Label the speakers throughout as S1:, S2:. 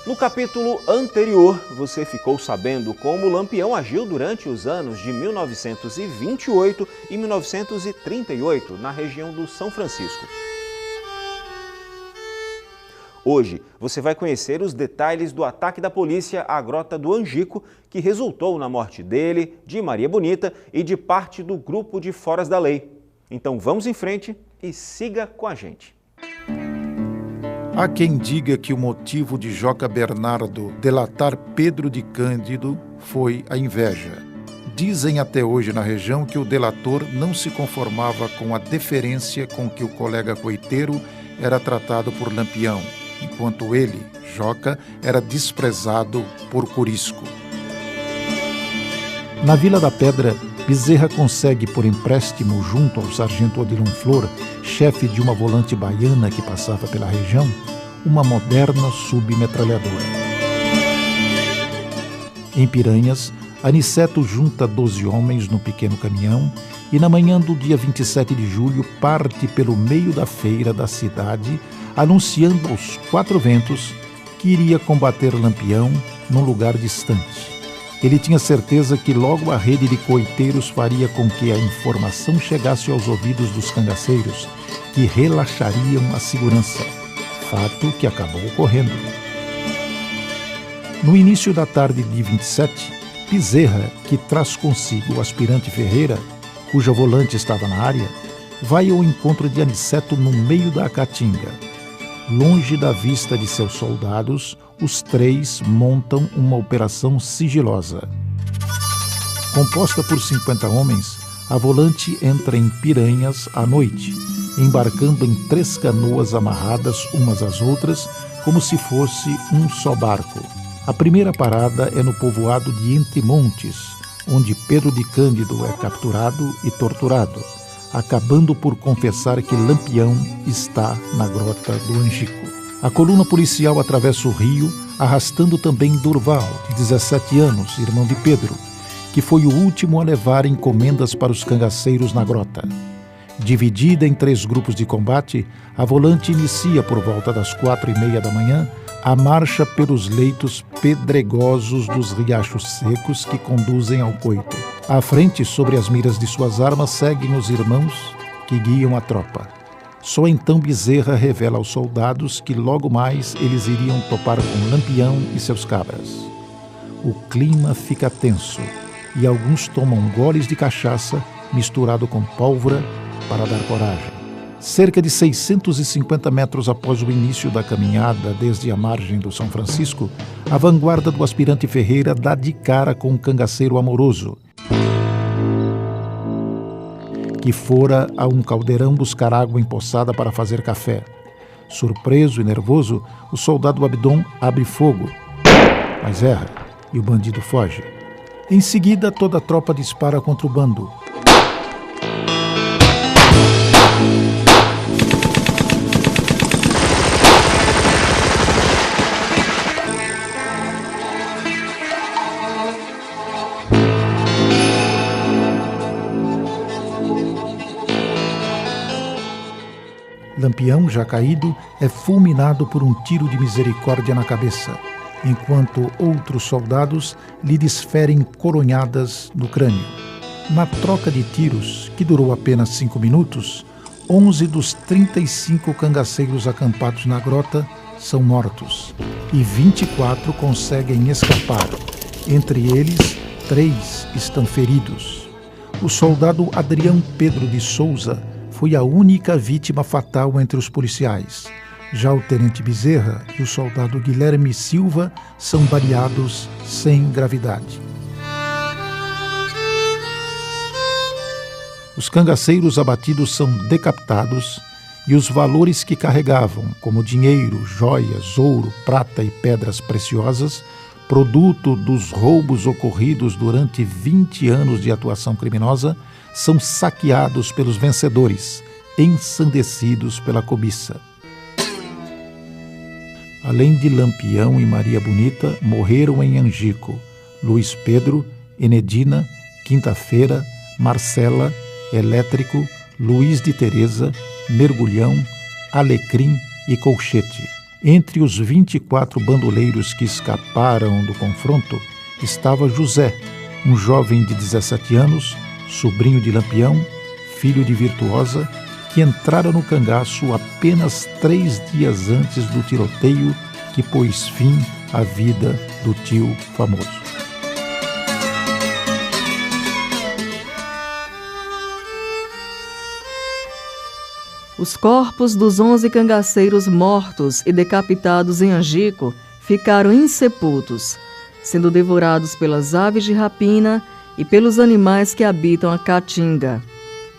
S1: No capítulo anterior, você ficou sabendo como o Lampião agiu durante os anos de 1928 e 1938 na região do São Francisco. Hoje, você vai conhecer os detalhes do ataque da polícia à Grota do Angico, que resultou na morte dele, de Maria Bonita e de parte do grupo de Foras da Lei. Então vamos em frente e siga com a gente.
S2: Há quem diga que o motivo de Joca Bernardo delatar Pedro de Cândido foi a inveja. Dizem até hoje na região que o delator não se conformava com a deferência com que o colega coiteiro era tratado por Lampião, enquanto ele, Joca, era desprezado por Corisco. Na Vila da Pedra, Bezerra consegue por empréstimo junto ao sargento Odilon Flor, chefe de uma volante baiana que passava pela região, uma moderna submetralhadora. Em Piranhas, Aniceto junta 12 homens no pequeno caminhão e na manhã do dia 27 de julho parte pelo meio da feira da cidade, anunciando aos quatro ventos que iria combater Lampião num lugar distante. Ele tinha certeza que logo a rede de coiteiros faria com que a informação chegasse aos ouvidos dos cangaceiros, que relaxariam a segurança, fato que acabou ocorrendo. No início da tarde de 27, Bezerra, que traz consigo o aspirante Ferreira, cuja volante estava na área, vai ao encontro de Aniceto no meio da caatinga. Longe da vista de seus soldados, os três montam uma operação sigilosa. Composta por 50 homens, a volante entra em Piranhas à noite, embarcando em 3 canoas amarradas umas às outras, como se fosse um só barco. A primeira parada é no povoado de Entre Montes, onde Pedro de Cândido é capturado e torturado, acabando por confessar que Lampião está na Grota do Angico. A coluna policial atravessa o rio, arrastando também Durval, de 17 anos, irmão de Pedro, que foi o último a levar encomendas para os cangaceiros na grota. Dividida em 3 grupos de combate, a volante inicia por volta das 4h30 da manhã a marcha pelos leitos pedregosos dos riachos secos que conduzem ao coito. À frente, sobre as miras de suas armas, seguem os irmãos que guiam a tropa. Só então Bezerra revela aos soldados que logo mais eles iriam topar com Lampião e seus cabras. O clima fica tenso e alguns tomam goles de cachaça misturado com pólvora para dar coragem. Cerca de 650 metros após o início da caminhada desde a margem do São Francisco, a vanguarda do aspirante Ferreira dá de cara com um cangaceiro amoroso, que fora a um caldeirão buscar água empoçada para fazer café. Surpreso e nervoso, o soldado Abdon abre fogo, mas erra e o bandido foge. Em seguida, toda a tropa dispara contra o bando. Lampião, já caído, é fulminado por um tiro de misericórdia na cabeça, enquanto outros soldados lhe desferem coronhadas no crânio. Na troca de tiros, que durou apenas 5 minutos, 11 dos 35 cangaceiros acampados na grota são mortos e 24 conseguem escapar. Entre eles, 3 estão feridos. O soldado Adrião Pedro de Souza foi a única vítima fatal entre os policiais. Já o tenente Bezerra e o soldado Guilherme Silva são baleados sem gravidade. Os cangaceiros abatidos são decapitados e os valores que carregavam, como dinheiro, joias, ouro, prata e pedras preciosas, produto dos roubos ocorridos durante 20 anos de atuação criminosa, são saqueados pelos vencedores, ensandecidos pela cobiça. Além de Lampião e Maria Bonita, morreram em Angico Luiz Pedro, Enedina, Quinta-feira, Marcela, Elétrico, Luiz de Teresa, Mergulhão, Alecrim e Colchete. Entre os 24 bandoleiros que escaparam do confronto estava José, um jovem de 17 anos, sobrinho de Lampião, filho de Virtuosa, que entrara no cangaço apenas 3 dias antes do tiroteio que pôs fim à vida do tio famoso.
S3: Os corpos dos 11 cangaceiros mortos e decapitados em Angico ficaram insepultos, sendo devorados pelas aves de rapina e pelos animais que habitam a caatinga.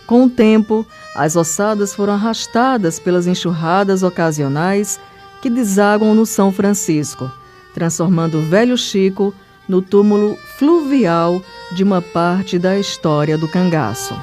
S3: Com o tempo, as ossadas foram arrastadas pelas enxurradas ocasionais que desaguam no São Francisco, transformando o Velho Chico no túmulo fluvial de uma parte da história do cangaço.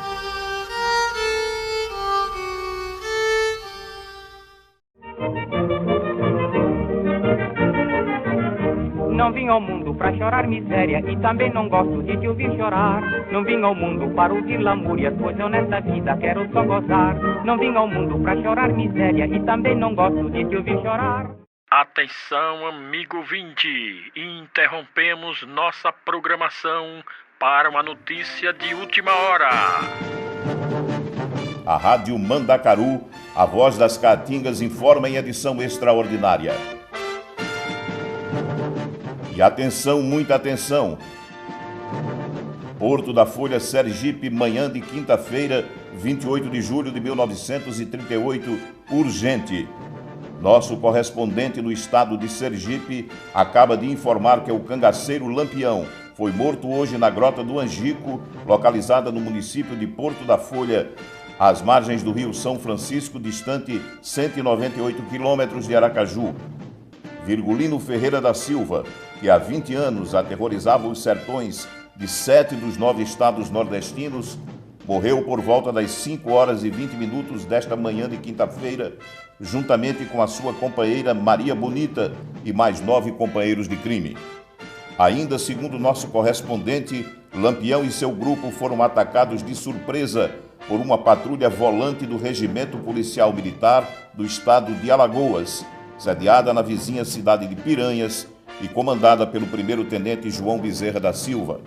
S4: Não vim ao mundo pra chorar miséria e também não gosto de te ouvir chorar. Não vim ao mundo para ouvir lamúrias, pois eu nesta vida quero só gozar. Não vim ao mundo pra chorar miséria e também não gosto de te ouvir chorar.
S5: Atenção, amigo ouvinte, interrompemos nossa programação para uma notícia de última hora.
S6: A Rádio Mandacaru, a voz das Caatingas, informa em edição extraordinária. E atenção, muita atenção! Porto da Folha, Sergipe, manhã de quinta-feira, 28 de julho de 1938, urgente. Nosso correspondente no estado de Sergipe acaba de informar que o cangaceiro Lampião foi morto hoje na Grota do Angico, localizada no município de Porto da Folha, às margens do rio São Francisco, distante 198 quilômetros de Aracaju. Virgulino Ferreira da Silva, que há 20 anos aterrorizava os sertões de 7 dos 9 estados nordestinos, morreu por volta das 5 horas e 20 minutos desta manhã de quinta-feira, juntamente com a sua companheira Maria Bonita e mais 9 companheiros de crime. Ainda segundo nosso correspondente, Lampião e seu grupo foram atacados de surpresa por uma patrulha volante do Regimento Policial Militar do estado de Alagoas, sediada na vizinha cidade de Piranhas e comandada pelo primeiro-tenente João Bezerra da Silva.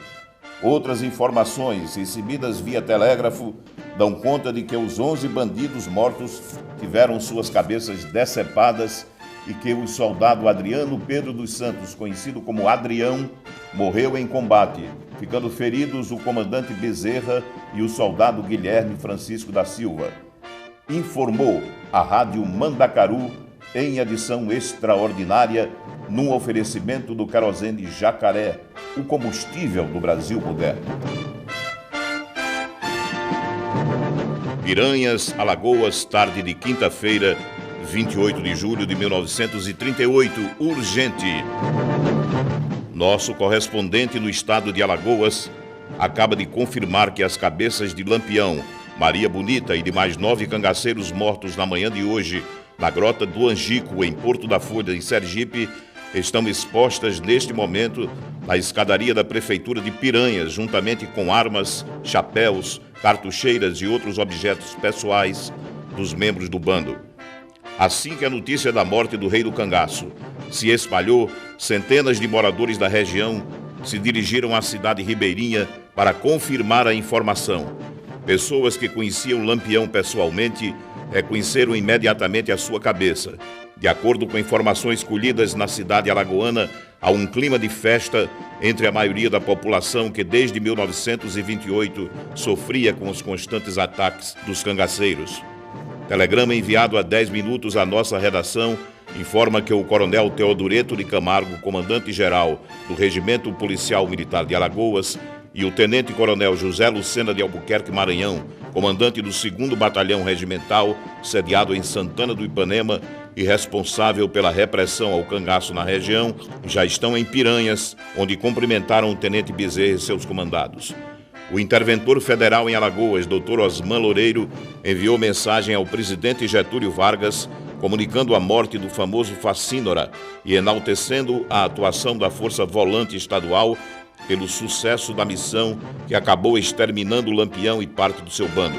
S6: Outras informações recebidas via telégrafo dão conta de que os 11 bandidos mortos tiveram suas cabeças decepadas e que o soldado Adriano Pedro dos Santos, conhecido como Adrião, morreu em combate, ficando feridos o comandante Bezerra e o soldado Guilherme Francisco da Silva. Informou a Rádio Mandacaru em edição extraordinária, num oferecimento do querosene Jacaré, o combustível do Brasil moderno. Piranhas, Alagoas, tarde de quinta-feira, 28 de julho de 1938, urgente. Nosso correspondente no estado de Alagoas acaba de confirmar que as cabeças de Lampião, Maria Bonita e de mais 9 cangaceiros mortos na manhã de hoje, na Grota do Angico, em Porto da Folha, em Sergipe, estão expostas neste momento na escadaria da Prefeitura de Piranhas, juntamente com armas, chapéus, cartucheiras e outros objetos pessoais dos membros do bando. Assim que a notícia da morte do rei do cangaço se espalhou, centenas de moradores da região se dirigiram à cidade ribeirinha para confirmar a informação. Pessoas que conheciam Lampião pessoalmente reconheceram imediatamente a sua cabeça. De acordo com informações colhidas na cidade alagoana, há um clima de festa entre a maioria da população que desde 1928 sofria com os constantes ataques dos cangaceiros. Telegrama enviado há 10 minutos à nossa redação informa que o coronel Teodoreto de Camargo, comandante-geral do Regimento Policial Militar de Alagoas, e o tenente-coronel José Lucena de Albuquerque Maranhão, comandante do 2º Batalhão Regimental, sediado em Santana do Ipanema e responsável pela repressão ao cangaço na região, já estão em Piranhas, onde cumprimentaram o tenente Bezerra e seus comandados. O interventor federal em Alagoas, Dr. Osman Loureiro, enviou mensagem ao presidente Getúlio Vargas, comunicando a morte do famoso Facínora e enaltecendo a atuação da Força Volante Estadual pelo sucesso da missão que acabou exterminando o Lampião e parte do seu bando.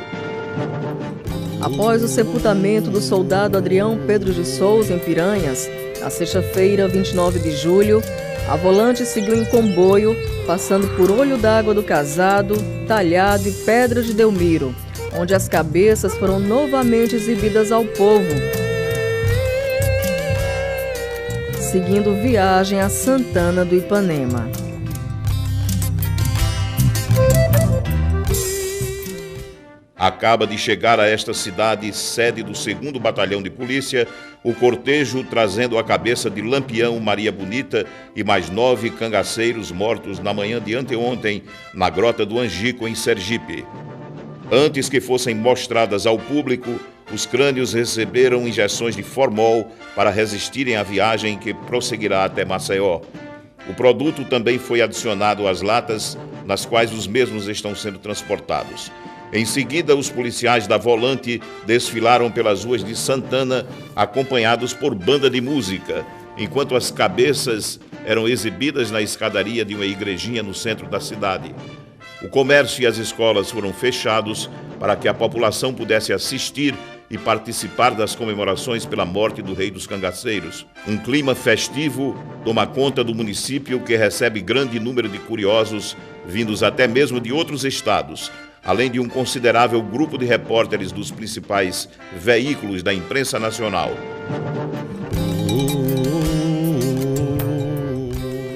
S3: Após o sepultamento do soldado Adrião Pedro de Souza em Piranhas, na sexta-feira, 29 de julho, a Volante seguiu em comboio, passando por Olho d'Água do Casado, Talhado e Pedra de Delmiro, onde as cabeças foram novamente exibidas ao povo, seguindo viagem a Santana do Ipanema.
S6: Acaba de chegar a esta cidade, sede do 2º Batalhão de Polícia, o cortejo trazendo a cabeça de Lampião Maria Bonita e mais 9 cangaceiros mortos na manhã de anteontem na Grota do Angico, em Sergipe. Antes que fossem mostradas ao público, os crânios receberam injeções de formol para resistirem à viagem que prosseguirá até Maceió. O produto também foi adicionado às latas, nas quais os mesmos estão sendo transportados. Em seguida, os policiais da Volante desfilaram pelas ruas de Santana, acompanhados por banda de música, enquanto as cabeças eram exibidas na escadaria de uma igrejinha no centro da cidade. O comércio e as escolas foram fechados para que a população pudesse assistir e participar das comemorações pela morte do Rei dos Cangaceiros. Um clima festivo toma conta do município, que recebe grande número de curiosos, vindos até mesmo de outros estados, além de um considerável grupo de repórteres dos principais veículos da imprensa nacional.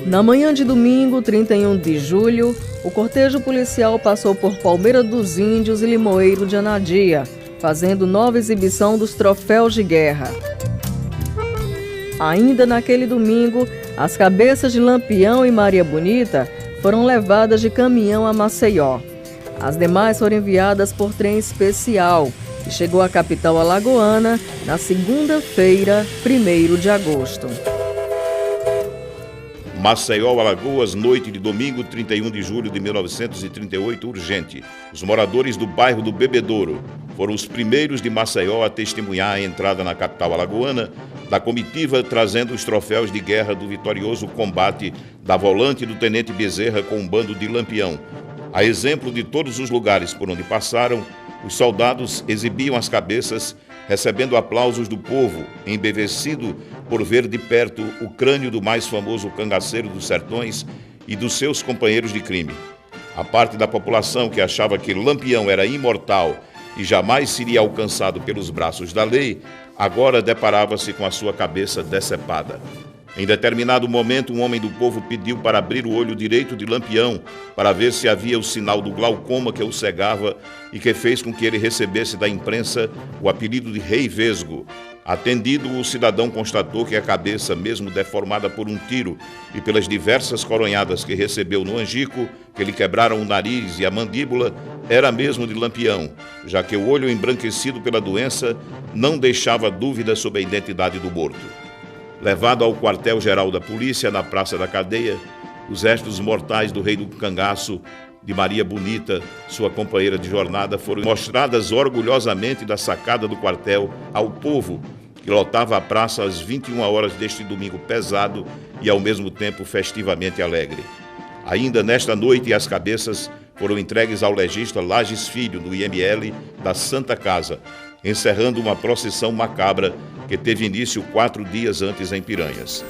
S3: Na manhã de domingo, 31 de julho, o cortejo policial passou por Palmeira dos Índios e Limoeiro de Anadia, fazendo nova exibição dos troféus de guerra. Ainda naquele domingo, as cabeças de Lampião e Maria Bonita foram levadas de caminhão a Maceió. As demais foram enviadas por trem especial e chegou à capital alagoana na segunda-feira, 1º de agosto.
S6: Maceió, Alagoas, noite de domingo, 31 de julho de 1938, urgente. Os moradores do bairro do Bebedouro foram os primeiros de Maceió a testemunhar a entrada na capital alagoana da comitiva trazendo os troféus de guerra do vitorioso combate da Volante do Tenente Bezerra com um bando de Lampião. A exemplo de todos os lugares por onde passaram, os soldados exibiam as cabeças, recebendo aplausos do povo, embevecido por ver de perto o crânio do mais famoso cangaceiro dos sertões e dos seus companheiros de crime. A parte da população que achava que Lampião era imortal e jamais seria alcançado pelos braços da lei, agora deparava-se com a sua cabeça decepada. Em determinado momento, um homem do povo pediu para abrir o olho direito de Lampião para ver se havia o sinal do glaucoma que o cegava e que fez com que ele recebesse da imprensa o apelido de Rei Vesgo. Atendido, o cidadão constatou que a cabeça, mesmo deformada por um tiro e pelas diversas coronhadas que recebeu no angico, que lhe quebraram o nariz e a mandíbula, era mesmo de Lampião, já que o olho embranquecido pela doença não deixava dúvida sobre a identidade do morto. Levado ao quartel-geral da polícia, na Praça da Cadeia, os restos mortais do Rei do Cangaço, de Maria Bonita, sua companheira de jornada, foram mostradas orgulhosamente da sacada do quartel ao povo, que lotava a praça às 21 horas deste domingo pesado e, ao mesmo tempo, festivamente alegre. Ainda nesta noite, as cabeças foram entregues ao legista Lages Filho, do IML da Santa Casa, encerrando uma procissão macabra que teve início 4 dias antes em Piranhas.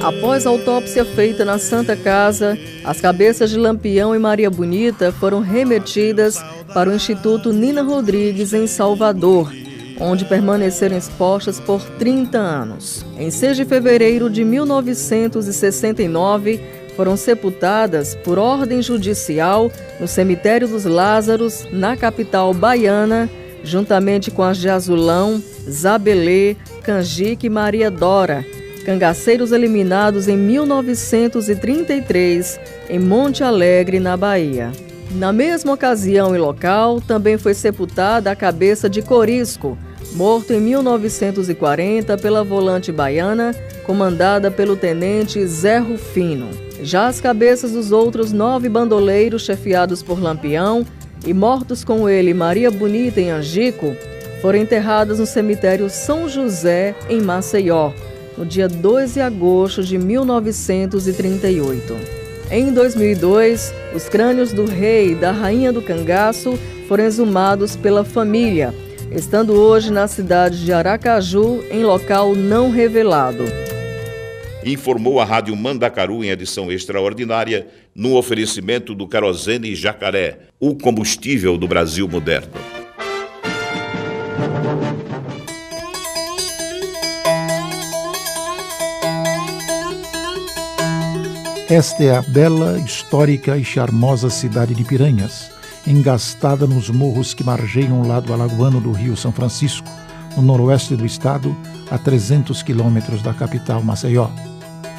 S3: Após a autópsia feita na Santa Casa, as cabeças de Lampião e Maria Bonita foram remetidas para o Instituto Nina Rodrigues, em Salvador, onde permaneceram expostas por 30 anos. Em 6 de fevereiro de 1969, foram sepultadas por ordem judicial no Cemitério dos Lázaros, na capital baiana, juntamente com as de Azulão, Zabelê, Canjique e Maria Dora, cangaceiros eliminados em 1933, em Monte Alegre, na Bahia. Na mesma ocasião e local, também foi sepultada a cabeça de Corisco, morto em 1940 pela volante baiana, comandada pelo tenente Zé Rufino. Já as cabeças dos outros 9 bandoleiros chefiados por Lampião e mortos com ele Maria Bonita em Angico, foram enterradas no cemitério São José, em Maceió, no dia 2 de agosto de 1938. Em 2002, os crânios do rei e da rainha do cangaço foram exumados pela família, estando hoje na cidade de Aracaju, em local não revelado.
S6: Informou a Rádio Mandacaru em edição extraordinária, no oferecimento do Querosene Jacaré, o combustível do Brasil moderno.
S2: Esta é a bela, histórica e charmosa cidade de Piranhas, engastada nos morros que margeiam o lado alagoano do Rio São Francisco, no noroeste do estado, a 300 quilômetros da capital Maceió.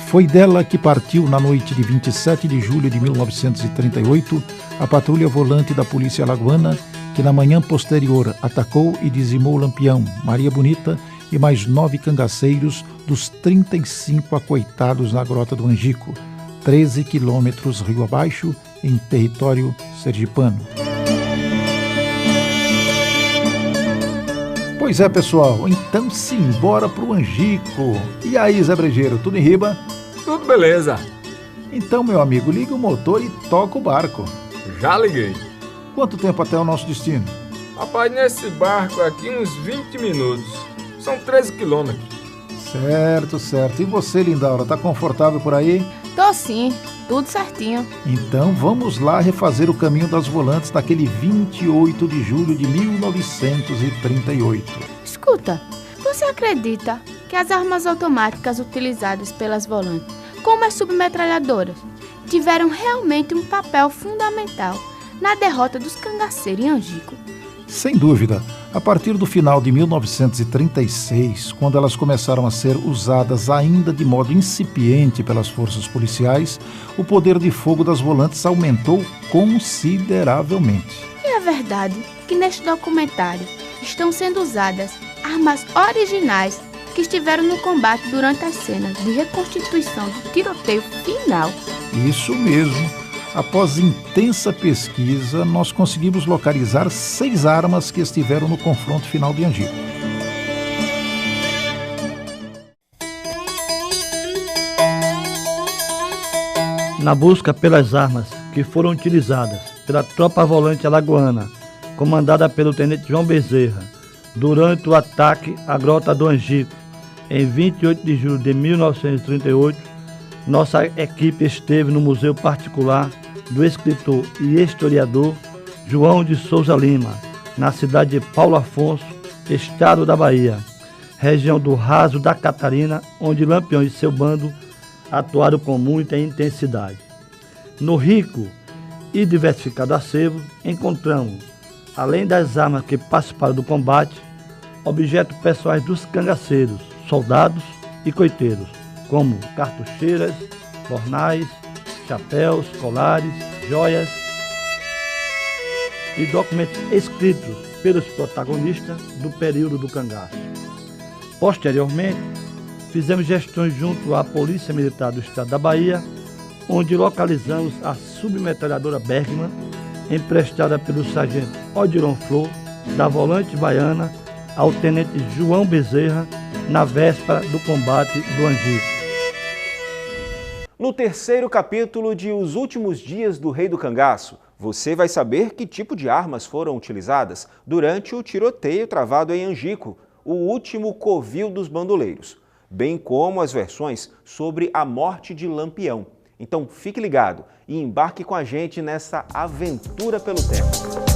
S2: Foi dela que partiu, na noite de 27 de julho de 1938, a patrulha volante da Polícia Alagoana, que na manhã posterior atacou e dizimou Lampião, Maria Bonita e mais 9 cangaceiros dos 35 acoitados na Grota do Angico, 13 quilômetros rio abaixo, em território sergipano. Pois é, pessoal, então simbora pro Angico. E aí, Zé Brejeiro, tudo em riba?
S7: Tudo beleza.
S2: Então, meu amigo, liga o motor e toca o barco.
S7: Já liguei.
S2: Quanto tempo até o nosso destino?
S7: Rapaz, nesse barco aqui uns 20 minutos. São 13 quilômetros.
S2: Certo, certo. E você, Lindaura, tá confortável por aí?
S8: Tô sim, tudo certinho.
S2: Então vamos lá refazer o caminho das volantes daquele 28 de julho de 1938.
S8: Escuta, você acredita que as armas automáticas utilizadas pelas volantes, como as submetralhadoras, tiveram realmente um papel fundamental na derrota dos cangaceiros em Angico?
S2: Sem dúvida, a partir do final de 1936, quando elas começaram a ser usadas ainda de modo incipiente pelas forças policiais, o poder de fogo das volantes aumentou consideravelmente.
S8: E é verdade que neste documentário estão sendo usadas armas originais que estiveram no combate durante as cenas de reconstituição do tiroteio final.
S2: Isso mesmo. Após intensa pesquisa, nós conseguimos localizar 6 armas que estiveram no confronto final de Angico.
S9: Na busca pelas armas que foram utilizadas pela tropa volante alagoana, comandada pelo tenente João Bezerra, durante o ataque à Grota do Angico, em 28 de julho de 1938, nossa equipe esteve no Museu Particular do escritor e historiador João de Souza Lima, na cidade de Paulo Afonso, estado da Bahia, região do Raso da Catarina, onde Lampião e seu bando atuaram com muita intensidade. No rico e diversificado acervo, encontramos, além das armas que participaram do combate, objetos pessoais dos cangaceiros, soldados e coiteiros, como cartucheiras, bornais, chapéus, colares, joias e documentos escritos pelos protagonistas do período do cangaço. Posteriormente, fizemos gestões junto à Polícia Militar do Estado da Bahia, onde localizamos a submetralhadora Bergman, emprestada pelo sargento Odiron Flor, da volante baiana, ao tenente João Bezerra, na véspera do combate do Angico.
S1: No terceiro capítulo de Os Últimos Dias do Rei do Cangaço, você vai saber que tipo de armas foram utilizadas durante o tiroteio travado em Angico, o último covil dos bandoleiros, bem como as versões sobre a morte de Lampião. Então fique ligado e embarque com a gente nessa aventura pelo tempo.